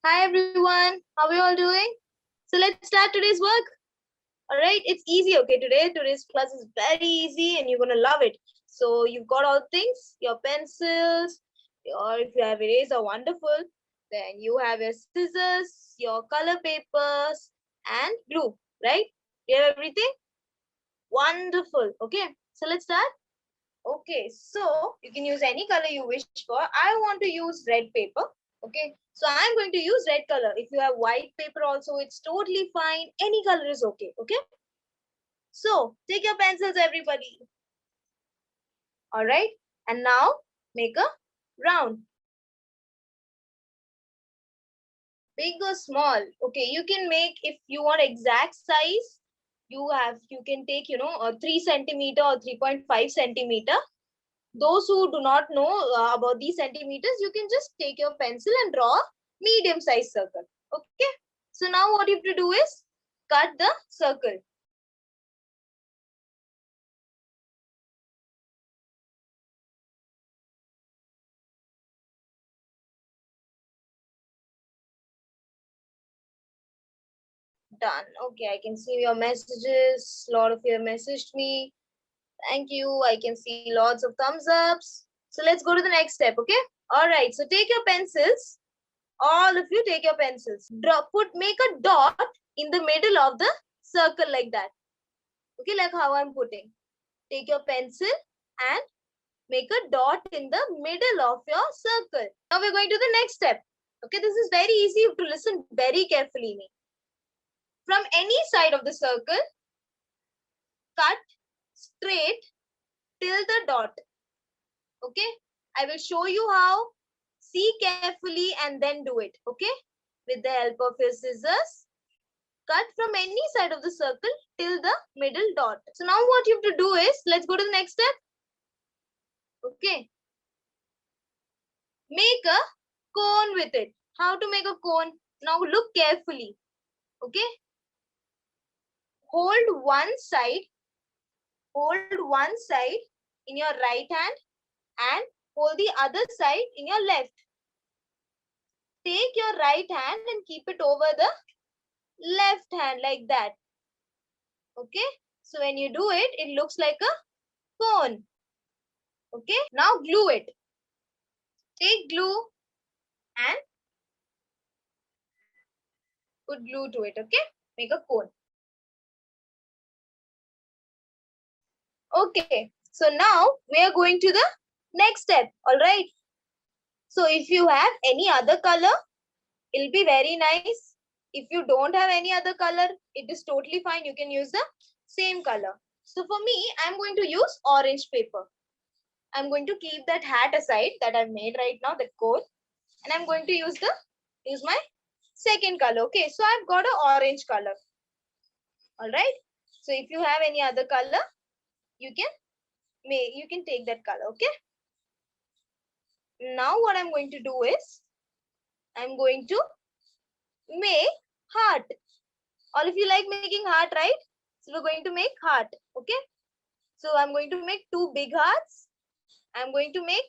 Hi everyone, how are you all doing? So let's start today's work. All right, it's easy. Okay, today's class is very easy and you're gonna love it. So you've got all things, your pencils, or if you have eraser, wonderful. Then you have your scissors, your color papers, and glue. Right? You have everything. Wonderful. Okay, so let's start. Okay, so you can use any color you wish for. I want to use red paper. Okay, so I'm going to use red color. If you have white paper also, it's totally fine. Any color is okay. Okay, so take your pencils, everybody. All right, and now make a round. Big or small. Okay, you can make if you want exact size. You can take a 3 centimeter or 3.5 centimeter. Those who do not know about these centimeters, you can just take your pencil and draw a medium size circle. Okay. So now what you have to do is cut the circle. Done. Okay, I can see your messages. A lot of you have messaged me. Thank you. I can see lots of thumbs ups. So let's go to the next step. Okay. All right. So take your pencils. All of you take your pencils. Make a dot in the middle of the circle like that. Okay, like how I'm putting. Take your pencil and make a dot in the middle of your circle. Now we're going to the next step. Okay, this is very easy. You have to listen very carefully. From any side of the circle, cut straight till the dot. Okay, I will show you how. See carefully and then do it. Okay, with the help of your scissors, cut from any side of the circle till the middle dot. So now what you have to do is, let's go to the next step. Okay, make a cone with it. How to make a cone? Now look carefully. Okay, hold one side in your right hand and hold the other side in your left. Take your right hand and keep it over the left hand like that. Okay, so when you do it, it looks like a cone. Okay, now glue it. Take glue and put glue to it. Okay, make a cone. Okay, so now we are going to the next step. All right, so if you have any other color, it'll be very nice. If you don't have any other color, it is totally fine. You can use the same color. So for me, I'm going to use orange paper. I'm going to keep that hat aside that I've made right now, that cone, and I'm going to use my second color. Okay, so I've got an orange color. All right. So if you have any other color, you can take that color. Okay. Now what I'm going to do is I'm going to make heart. All of you like making heart, right? So we're going to make heart. Okay. So I'm going to make two big hearts. I'm going to make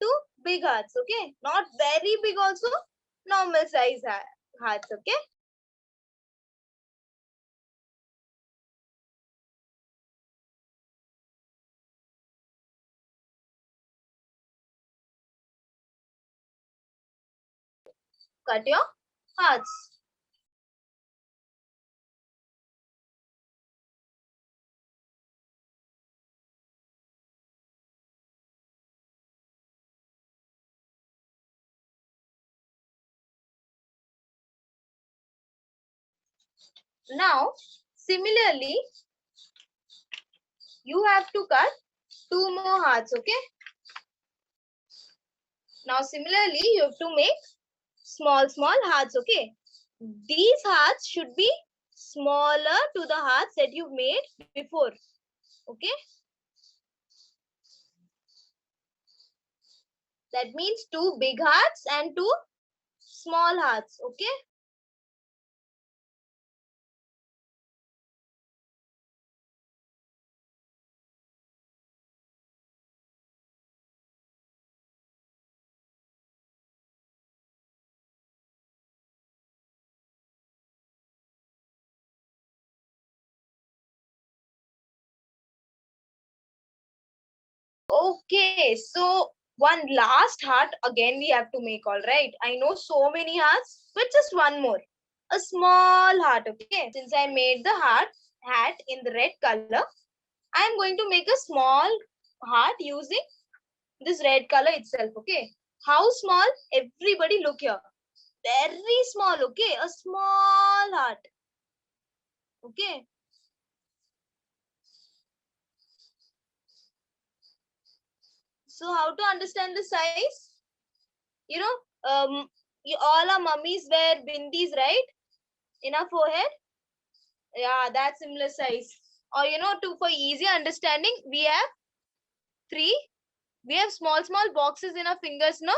two big hearts. Okay. Not very big also. Normal size hearts. Okay. Cut your hearts. Now, similarly, you have to cut two more hearts. Okay. Now, similarly, you have to make small hearts. Okay. These hearts should be smaller to the hearts that you've made before. Okay. That means two big hearts and two small hearts. Okay. Okay, so one last heart again we have to make, all right? I know so many hearts, but just one more. A small heart, okay? Since I made the hat in the red color, I am going to make a small heart using this red color itself, okay? How small? Everybody look here. Very small, okay? A small heart, okay? So how to understand the size? You know, all our mummies wear bindis, right? In our forehead. Yeah, that similar size. Or to for easy understanding, we have three. We have small boxes in our fingers, no?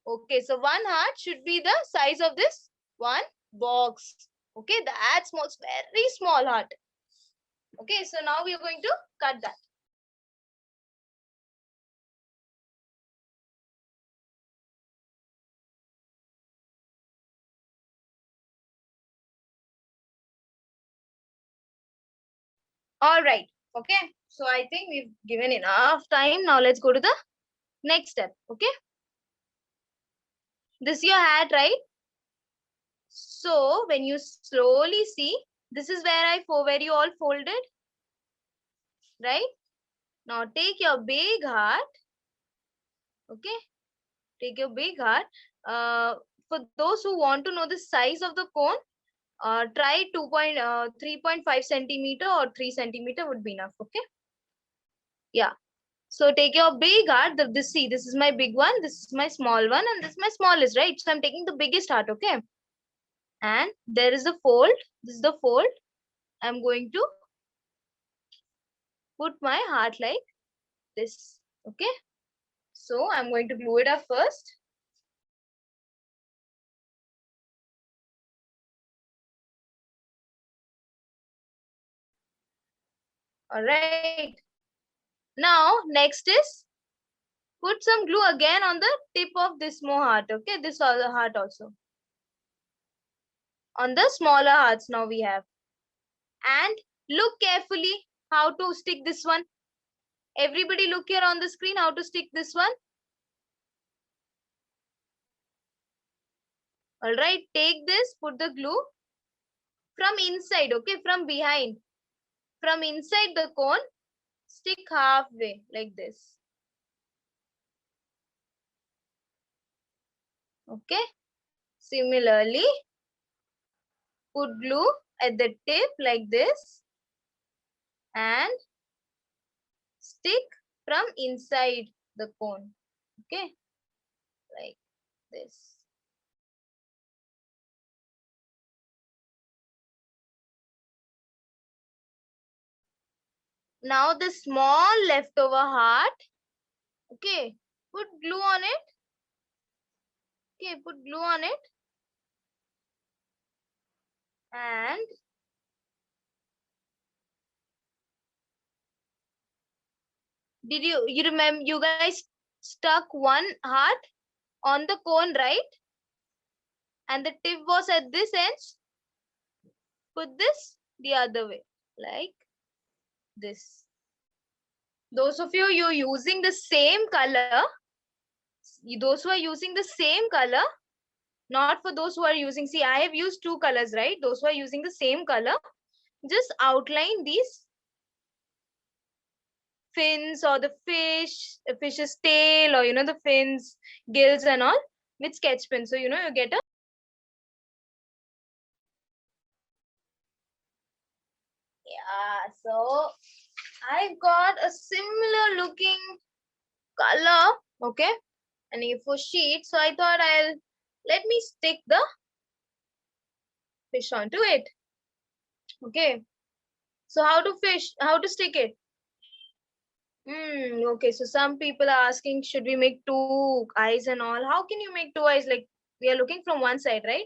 Okay, so one heart should be the size of this one box. Okay, that small, very small heart. Okay, so now we are going to cut that. All right. Okay, so I think we've given enough time. Now let's go to the next step. Okay, this is your hat, right? So when you slowly see, this is where you all folded, right? Now take your big heart, okay? Take your big heart. For those who want to know the size of the cone, try 3.5 centimeter or 3 centimeter would be enough, okay? Yeah. So take your big heart. This is my big one, this is my small one, and this is my smallest, right? So I'm taking the biggest heart, okay? And there is a fold. This is the fold. I'm going to put my heart like this, okay? So I'm going to glue it up first. All right. Now next is put some glue again on the tip of this more heart, okay? This other heart also. On the smaller hearts now we have. And look carefully how to stick this one. Everybody look here on the screen how to stick this one. All right, take this, put the glue from inside, okay? From behind. From inside the cone, stick halfway like this. Okay? Similarly, put glue at the tip like this and stick from inside the cone. Okay? Like this. Now the small leftover heart. Okay? Put glue on it. Okay, put glue on it. And you remember you guys stuck one heart on the cone, right? And the tip was at this end. Put this the other way like this. Those of you using the same color, those who are using the same color, not for those who are using, see, I have used two colors, right? Those who are using the same color, just outline these fins or the fish's tail, or the fins, gills and all with sketch pen. So you get a so I've got a similar looking color, okay, and A4 sheet. So I thought let me stick the fish onto it. Okay. So how to stick it? Okay, so some people are asking, should we make two eyes and all? How can you make two eyes? Like, we are looking from one side, right?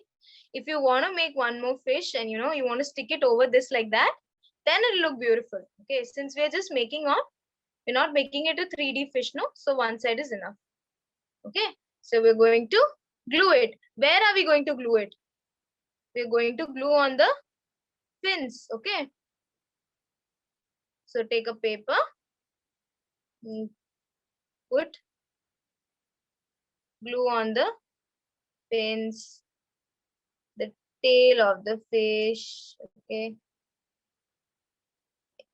If you want to make one more fish and you want to stick it over this like that, then it'll look beautiful. Okay, since we're just we're not making it a 3D fish, no? So one side is enough. Okay, so we're going to glue it. Where are we going to glue it? We're going to glue on the fins, okay? So take a paper, put glue on the fins, the tail of the fish. Okay,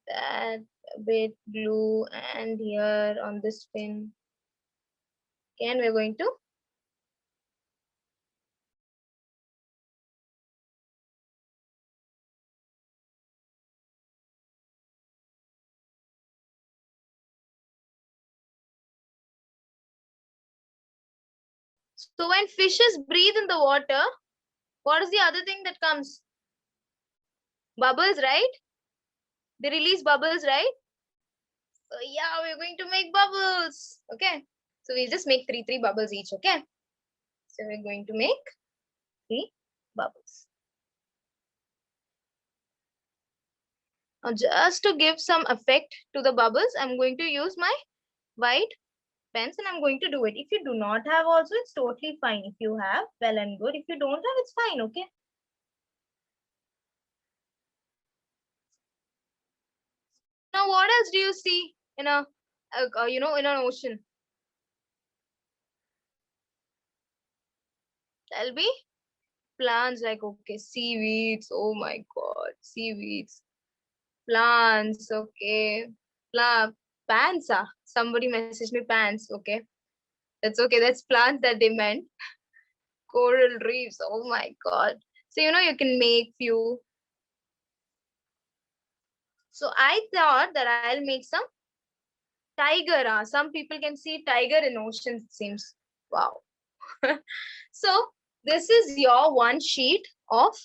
that bit glue, and here on this fin. Okay, and we're going to so when fishes breathe in the water, what is the other thing that comes? Bubbles, right? They release bubbles, right? So yeah, we're going to make bubbles. Okay. So we'll just make three bubbles each. Okay. So we're going to make 3 bubbles. Now just to give some effect to the bubbles, I'm going to use my white pens and I'm going to do it. If you do not have also, it's totally fine. If you have, well and good. If you don't have, it's fine. Okay. Now, what else do you see in a, in an ocean? There'll be plants like, okay, seaweeds. Oh my God, seaweeds. Plants, okay. Pants, somebody messaged me pants, okay. That's okay, that's plants that they meant. Coral reefs, oh my God. So, you can make few. So I thought that I'll make some tiger. Some people can see tiger in oceans, it seems. Wow. So this is your one sheet of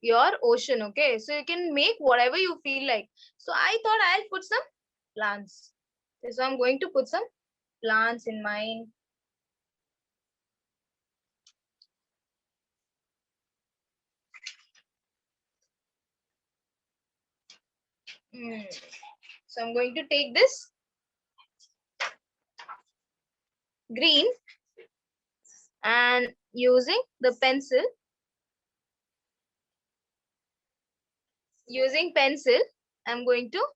your ocean, okay? So you can make whatever you feel like. So I thought I'll put some plants. So I'm going to put some plants in mine. So I'm going to take this green and using the pencil, I'm going to,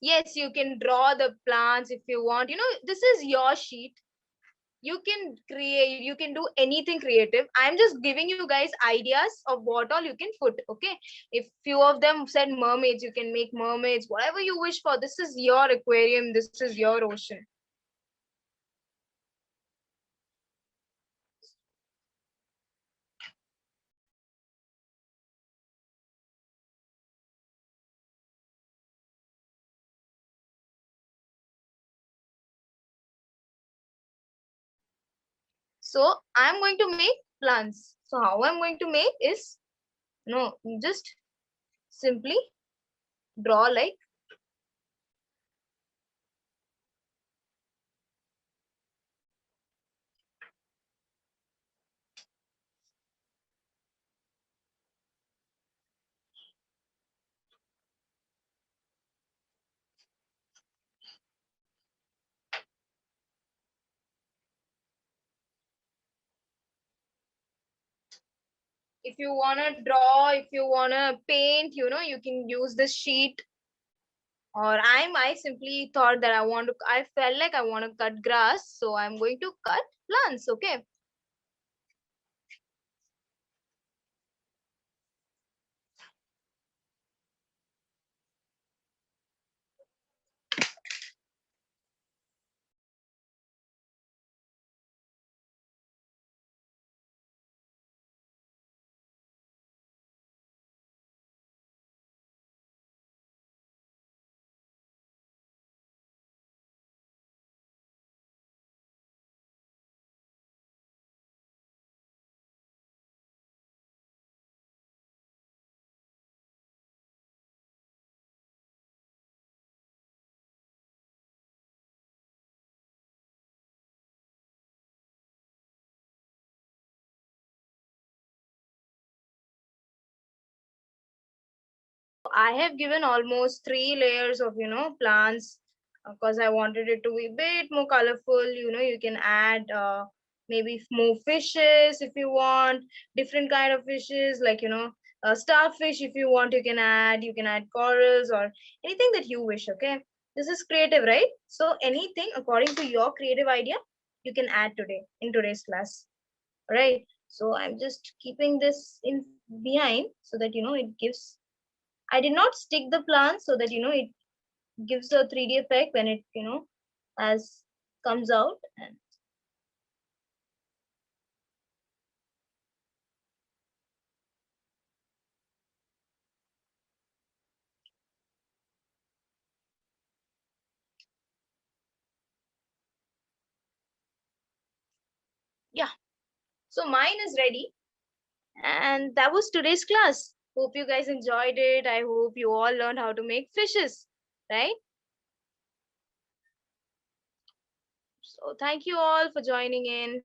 yes, you can draw the plants if you want. This is your sheet. You can create, you can do anything creative. I'm just giving you guys ideas of what all you can put. Okay, if few of them said mermaids, you can make mermaids, whatever you wish for. This is your aquarium, this is your ocean. So I'm going to make plants. So how I'm going to make is, just simply draw like, if you want to draw, if you want to paint, you can use this sheet. Or I simply thought that I felt like I want to cut grass, so I'm going to cut plants. Okay. I have given almost 3 layers of, plants because I wanted it to be a bit more colorful. You can add maybe more fishes if you want, different kind of fishes like, starfish if you want, you can add corals or anything that you wish. Okay. This is creative, right? So anything according to your creative idea, you can add today in today's class. All right. So I'm just keeping this in behind so that it gives. I did not stick the plant so that it gives a 3D effect when it as comes out. And yeah, so mine is ready. And that was today's class. Hope you guys enjoyed it. I hope you all learned how to make fishes, right? So thank you all for joining in.